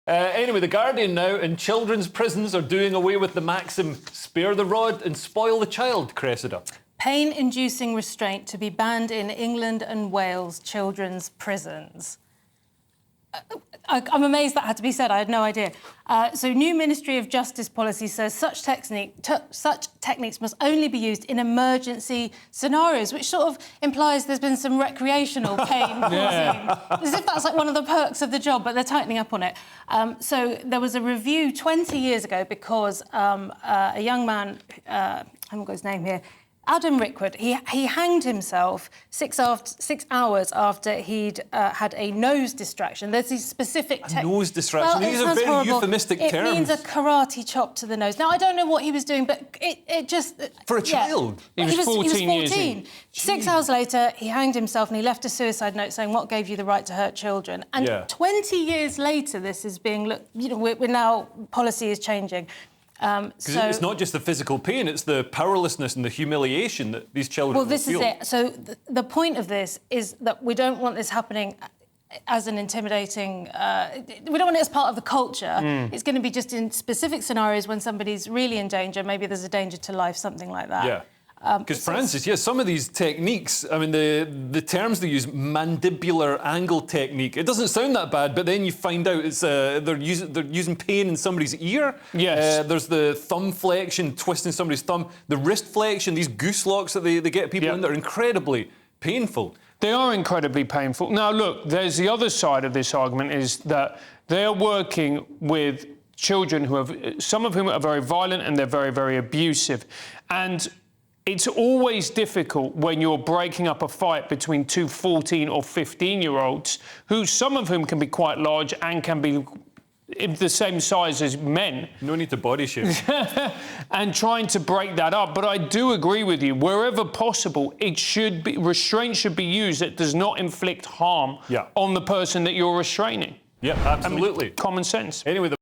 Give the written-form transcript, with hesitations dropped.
Anyway, The Guardian now, in children's prisons are doing away with the maxim, spare the rod and spoil the child, Cressida. Pain-inducing restraint to be banned in England and Wales children's prisons. I'm amazed that had to be said. I had no idea. So, new Ministry of Justice policy says such techniques must only be used in emergency scenarios, which sort of implies there's been some recreational pain causing, as if that's like one of the perks of the job, but they're tightening up on it. So there was a review 20 years ago because a young man, I haven't got his name here, Adam Rickwood, he hanged himself 6 hours after he'd had a nose distraction. There's these specific... nose distraction? These are very horrible. euphemistic terms. It means a karate chop to the nose. Now, I don't know what he was doing, but it just... For a child? He was 14 years in. 6 hours later, he hanged himself and he left a suicide note saying, what gave you the right to hurt children? And 20 years later, this is being looked... You know, we're now... Policy is changing. Because it's not just the physical pain, it's the powerlessness and the humiliation that these children will feel. Well, this is it. So the point of this is that we don't want this happening as an intimidating... we don't want it as part of the culture. It's going to be just in specific scenarios when somebody's really in danger, maybe there's a danger to life, something like that. Yeah. Because, Francis, some of these techniques, I mean, the terms they use, mandibular angle technique, it doesn't sound that bad, but then you find out it's they're using pain in somebody's ear. Yes. There's the thumb flexion, twisting somebody's thumb, the wrist flexion, these goose locks that they get people in that are incredibly painful. They are incredibly painful. Now, look, there's the other side of this argument is that they're working with children who have, some of whom are very violent and they're very, very abusive. And it's always difficult when you're breaking up a fight between two 14 or 15-year-olds, who some of whom can be quite large and can be the same size as men. No need to body shame. And trying to break that up. But I do agree with you. Wherever possible, restraint should be used that does not inflict harm on the person that you're restraining. Yeah, absolutely. I mean, common sense. Anyway,